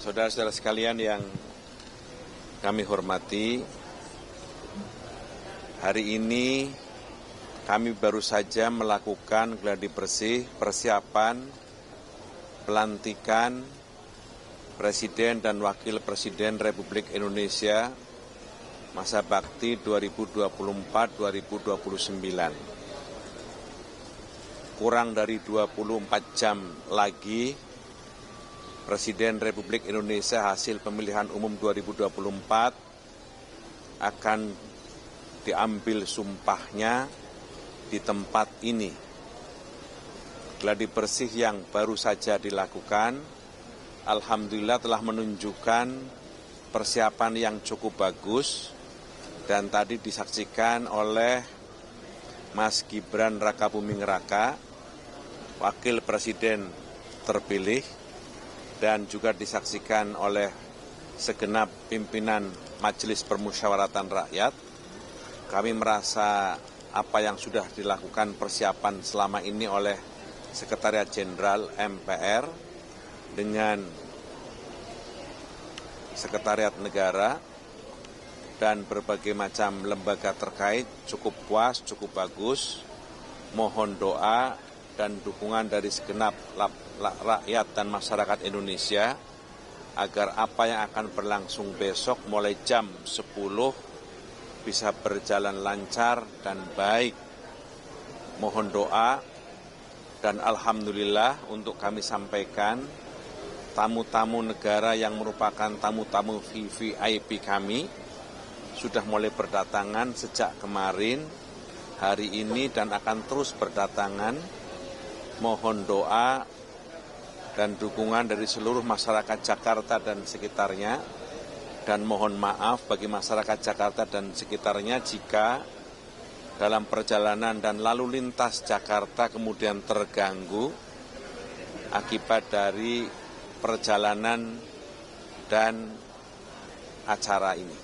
Saudara-saudara sekalian yang kami hormati, hari ini kami baru saja melakukan gladi bersih persiapan pelantikan Presiden dan Wakil Presiden Republik Indonesia masa bakti 2024-2029. Kurang dari 24 jam lagi, Presiden Republik Indonesia hasil pemilihan umum 2024 akan diambil sumpahnya di tempat ini. Gladi bersih yang baru saja dilakukan, alhamdulillah telah menunjukkan persiapan yang cukup bagus dan tadi disaksikan oleh Mas Gibran Rakabuming Raka, Wakil Presiden terpilih, dan juga disaksikan oleh segenap pimpinan Majelis Permusyawaratan Rakyat. Kami merasa apa yang sudah dilakukan persiapan selama ini oleh Sekretariat Jenderal MPR dengan Sekretariat Negara dan berbagai macam lembaga terkait cukup puas, cukup bagus. Mohon doa dan dukungan dari segenap rakyat dan masyarakat Indonesia agar apa yang akan berlangsung besok mulai jam 10 bisa berjalan lancar dan baik. Mohon doa dan alhamdulillah untuk kami sampaikan tamu-tamu negara yang merupakan tamu-tamu VVIP kami sudah mulai berdatangan sejak kemarin, hari ini dan akan terus berdatangan. Mohon doa dan dukungan dari seluruh masyarakat Jakarta dan sekitarnya, dan mohon maaf bagi masyarakat Jakarta dan sekitarnya jika dalam perjalanan dan lalu lintas Jakarta kemudian terganggu akibat dari perjalanan dan acara ini.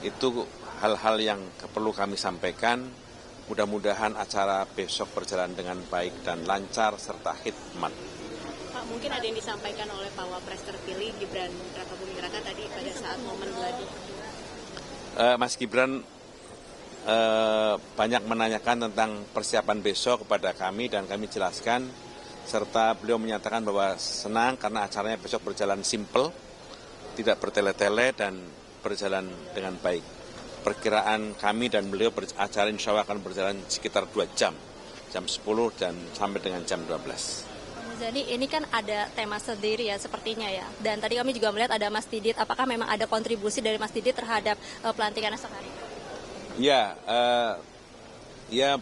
Itu hal-hal yang perlu kami sampaikan. Mudah-mudahan acara besok berjalan dengan baik dan lancar serta hikmat. Pak, mungkin ada yang disampaikan oleh Pak Wapres terpilih Gibran Rakabuming Raka tadi pada saat momen gladi. Mas Gibran banyak menanyakan tentang persiapan besok kepada kami dan kami jelaskan, serta beliau menyatakan bahwa senang karena acaranya besok berjalan simple, tidak bertele-tele dan berjalan dengan baik. Perkiraan kami dan beliau acara insya Allah akan berjalan sekitar 2 jam, jam 10 dan sampai dengan jam 12. Muzani, ini kan ada tema sendiri ya sepertinya ya. Dan tadi kami juga melihat ada Mas Didit. Apakah memang ada kontribusi dari Mas Didit terhadap pelantikan esok hari? Ya,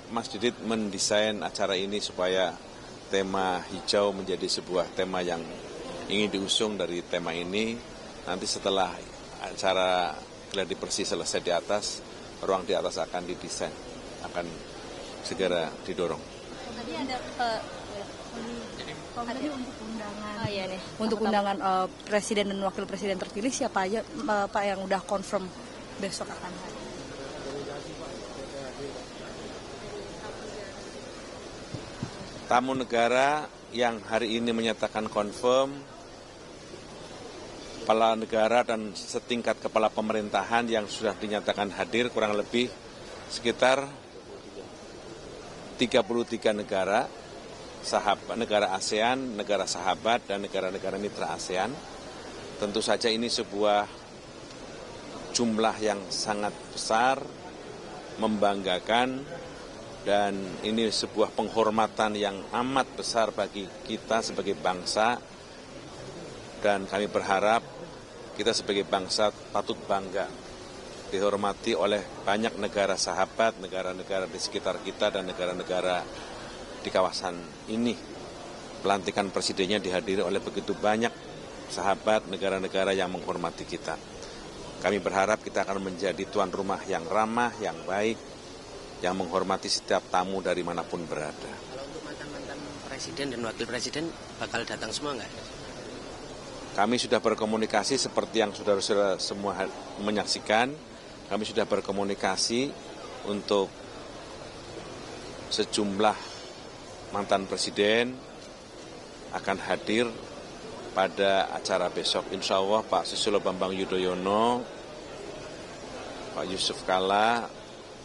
Mas Didit mendesain acara ini supaya tema hijau menjadi sebuah tema yang ingin diusung dari tema ini. Nanti setelah acara gladi bersih selesai di atas, ruang di atas akan didesain, akan segera didorong. Tadi ada untuk undangan Presiden dan Wakil Presiden terpilih siapa aja Pak yang udah confirm besok akan hadir? Tamu negara yang hari ini menyatakan confirm, kepala negara dan setingkat kepala pemerintahan yang sudah dinyatakan hadir kurang lebih sekitar 33 negara, negara ASEAN, negara sahabat, dan negara-negara mitra ASEAN. Tentu saja ini sebuah jumlah yang sangat besar, membanggakan, dan ini sebuah penghormatan yang amat besar bagi kita sebagai bangsa, dan kami berharap kita sebagai bangsa patut bangga dihormati oleh banyak negara sahabat, negara-negara di sekitar kita, dan negara-negara di kawasan ini. Pelantikan presidennya dihadiri oleh begitu banyak sahabat negara-negara yang menghormati kita. Kami berharap kita akan menjadi tuan rumah yang ramah, yang baik, yang menghormati setiap tamu dari manapun berada. Kalau untuk mantan-mantan presiden dan wakil presiden bakal datang semua nggak? Kami sudah berkomunikasi seperti yang saudara-saudara semua menyaksikan. Kami sudah berkomunikasi untuk sejumlah mantan presiden akan hadir pada acara besok. Insya Allah Pak Susilo Bambang Yudhoyono, Pak Yusuf Kalla,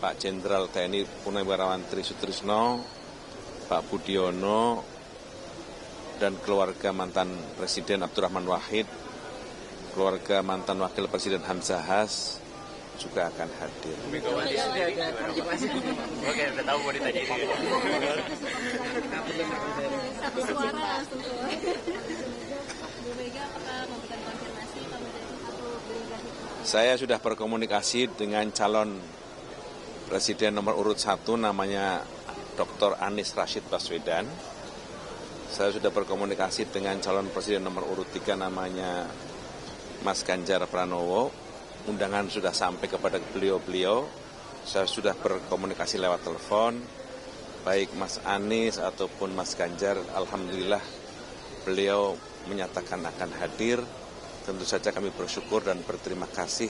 Pak Jenderal TNI Purnawirawan Tri Sutrisno, Pak Budiono, dan keluarga mantan Presiden Abdurrahman Wahid, keluarga mantan Wakil Presiden Hamzah Has juga akan hadir. Oke, udah tahu mau ditanya ini. Satu suara langsung keluar. Bu Mega apakah memberikan konfirmasi Pak Muzani atau Gerindra? Saya sudah berkomunikasi dengan calon Presiden nomor urut 1 namanya Dr. Anies Rashid Baswedan. Saya sudah berkomunikasi dengan calon Presiden nomor urut 3 namanya Mas Ganjar Pranowo. Undangan sudah sampai kepada beliau-beliau. Saya sudah berkomunikasi lewat telepon, baik Mas Anies ataupun Mas Ganjar. Alhamdulillah beliau menyatakan akan hadir. Tentu saja kami bersyukur dan berterima kasih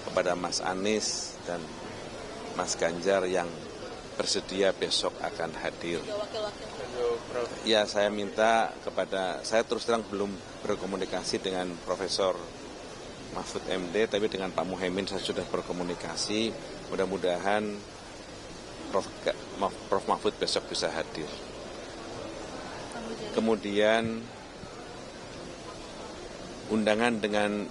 kepada Mas Anies dan Mas Ganjar yang bersedia besok akan hadir. Ya, saya minta saya terus terang belum berkomunikasi dengan Profesor Mahfud MD, tapi dengan Pak Muhaimin saya sudah berkomunikasi. Mudah-mudahan Prof. Mahfud besok bisa hadir. Kemudian undangan dengan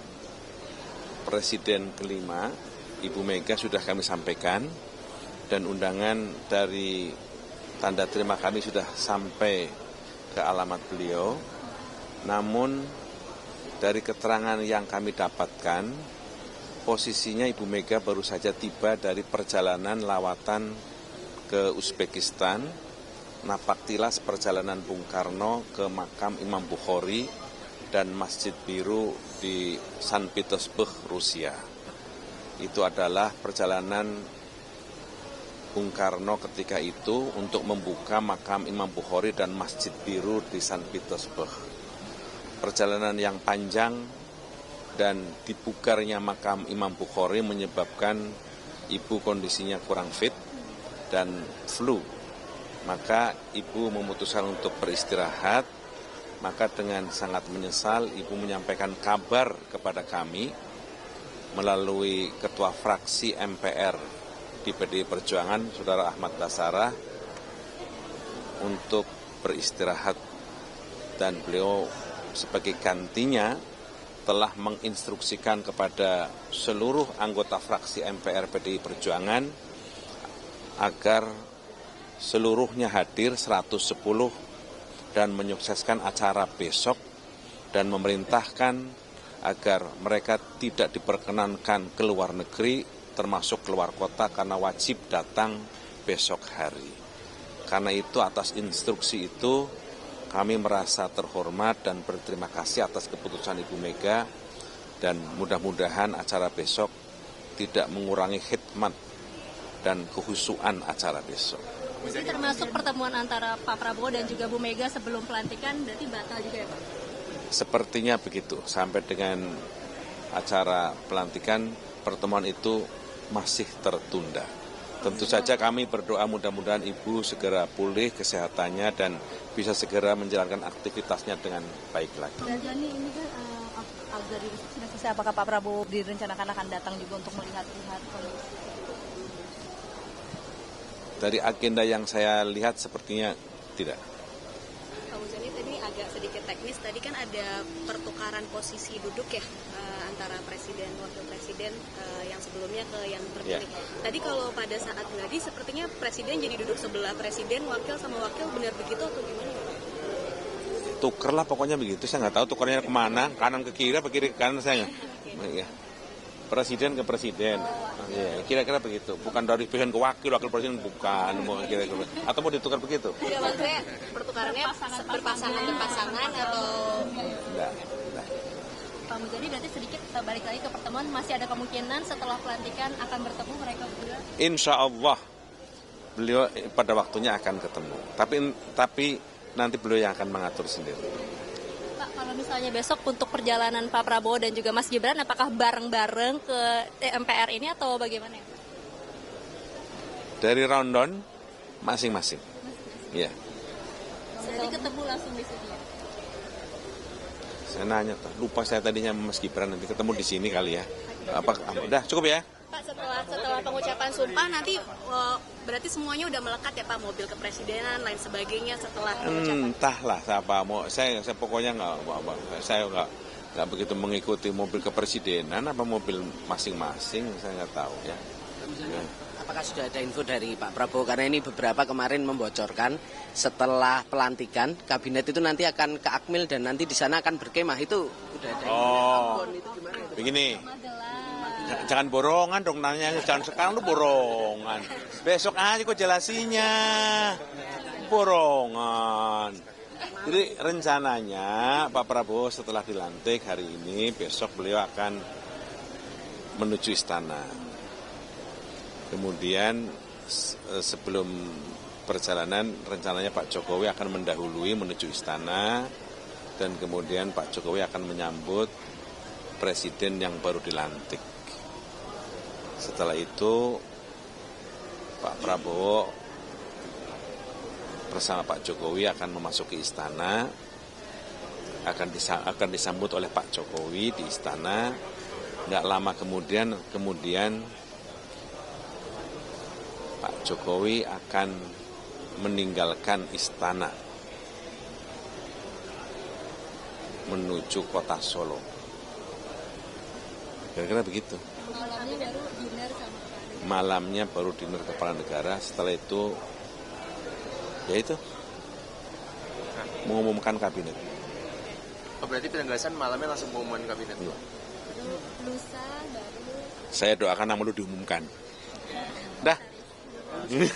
Presiden kelima, Ibu Mega sudah kami sampaikan, dan undangan dari tanda terima kami sudah sampai ke alamat beliau. Namun dari keterangan yang kami dapatkan, posisinya Ibu Mega baru saja tiba dari perjalanan lawatan ke Uzbekistan, napaktilas perjalanan Bung Karno ke makam Imam Bukhari dan Masjid Biru di St. Petersburg, Rusia. Itu adalah perjalanan Bung Karno ketika itu untuk membuka makam Imam Bukhari dan Masjid Biru di St. Petersburg. Perjalanan yang panjang dan dibukarnya makam Imam Bukhari menyebabkan ibu kondisinya kurang fit dan flu. Maka ibu memutuskan untuk beristirahat. Maka dengan sangat menyesal ibu menyampaikan kabar kepada kami melalui Ketua Fraksi MPR di PDI Perjuangan, Saudara Ahmad Basarah, untuk beristirahat, dan beliau sebagai gantinya telah menginstruksikan kepada seluruh anggota fraksi MPR PDI Perjuangan agar seluruhnya hadir 110 dan menyukseskan acara besok, dan memerintahkan agar mereka tidak diperkenankan keluar negeri termasuk keluar kota karena wajib datang besok hari. Karena itu atas instruksi itu kami merasa terhormat dan berterima kasih atas keputusan Ibu Mega, dan mudah-mudahan acara besok tidak mengurangi khidmat dan kehusuan acara besok. Jadi termasuk pertemuan antara Pak Prabowo dan juga Bu Mega sebelum pelantikan berarti batal juga ya Pak? Sepertinya begitu. Sampai dengan acara pelantikan pertemuan itu masih tertunda. Tentu saja kami berdoa mudah-mudahan Ibu segera pulih kesehatannya dan bisa segera menjalankan aktivitasnya dengan baik lagi. Dan Jani, ini kan agar sudah selesai, apakah Pak Prabowo direncanakan akan datang juga untuk melihat-lihat kondisi? Dari agenda yang saya lihat sepertinya tidak. Pak Muzani, tadi agak sedikit teknis, tadi kan ada pertukaran posisi duduk ya antara presiden, wakil presiden yang sebelumnya ke yang terpilih. Yeah. Tadi kalau pada saat gladi sepertinya presiden jadi duduk sebelah presiden, wakil sama wakil, benar begitu atau gimana? Tuker lah pokoknya begitu, saya nggak tahu tukernya kemana, kanan ke kiri apa kiri ke kanan saya nggak. Okay. Presiden ke presiden, kira-kira begitu. Bukan dari presiden ke wakil presiden bukan, kira-kira. Atau mau ditukar begitu? Enggak, maksudnya pertukarannya berpasangan atau? Enggak. Pak Muzani, berarti sedikit balik lagi ke pertemuan, masih ada kemungkinan setelah pelantikan akan bertemu mereka berdua? Insya Allah beliau pada waktunya akan ketemu. Tapi nanti beliau yang akan mengatur sendiri. Pak, kalau misalnya besok untuk perjalanan Pak Prabowo dan juga Mas Gibran, apakah bareng-bareng ke MPR ini atau bagaimana ya? Dari Rondon masing-masing. Iya. Jadi ketemu langsung di sini. Saya nanya, lupa saya tadinya Mas Gibran, nanti ketemu di sini kali ya. Udah cukup ya? Pak, setelah pengucapan sumpah nanti berarti semuanya udah melekat ya Pak, mobil kepresidenan lain sebagainya setelah pengucapan. Entahlah siapa mau, saya pokoknya nggak begitu mengikuti mobil kepresidenan apa mobil masing-masing, saya nggak tahu ya. Apakah sudah ada info dari Pak Prabowo? Karena ini beberapa kemarin membocorkan setelah pelantikan kabinet itu nanti akan ke Akmil dan nanti di sana akan berkemah, itu udah ada. Itu gimana itu? Begini, jangan borongan dong nanya, jangan sekarang lu borongan. Besok aja kok jelasinya, borongan. Jadi rencananya Pak Prabowo setelah dilantik hari ini, besok beliau akan menuju istana. Kemudian sebelum perjalanan rencananya Pak Jokowi akan mendahului menuju istana dan kemudian Pak Jokowi akan menyambut presiden yang baru dilantik. Setelah itu Pak Prabowo bersama Pak Jokowi akan memasuki istana, akan disambut oleh Pak Jokowi di istana. Nggak lama kemudian Pak Jokowi akan meninggalkan istana menuju kota Solo. Kira-kira begitu. Malamnya baru dinner kepala negara. Setelah itu, ya itu, mengumumkan kabinet. Oh, berarti penugasan malamnya langsung mengumumkan kabinet? Iya. Lusa baru. Saya doakan nama lu diumumkan. Dah. Jadi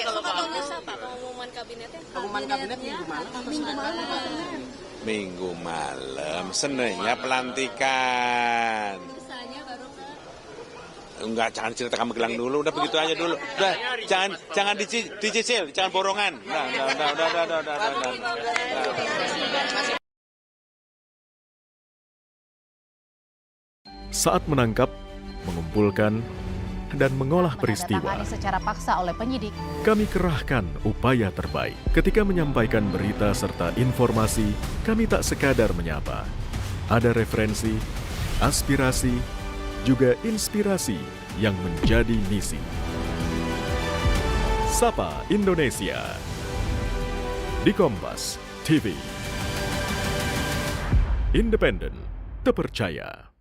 kalau lusa Pak pengumuman kabinetnya? Pengumuman kabinet minggu malam. Minggu malam, Seninnya pelantikan. Lusanya baru ke. Enggak, jangan cerita kamu gelang dulu, udah begitu aja dulu. Udah, jangan dicicil, jangan borongan. Udah. Saat menangkap, mengumpulkan, dan mengolah peristiwa, menandatangani secara paksa oleh penyidik. kami kerahkan upaya terbaik. Ketika menyampaikan berita serta informasi, kami tak sekadar menyapa. Ada referensi, aspirasi, juga inspirasi yang menjadi misi. Sapa Indonesia di Kompas TV. Independen, terpercaya.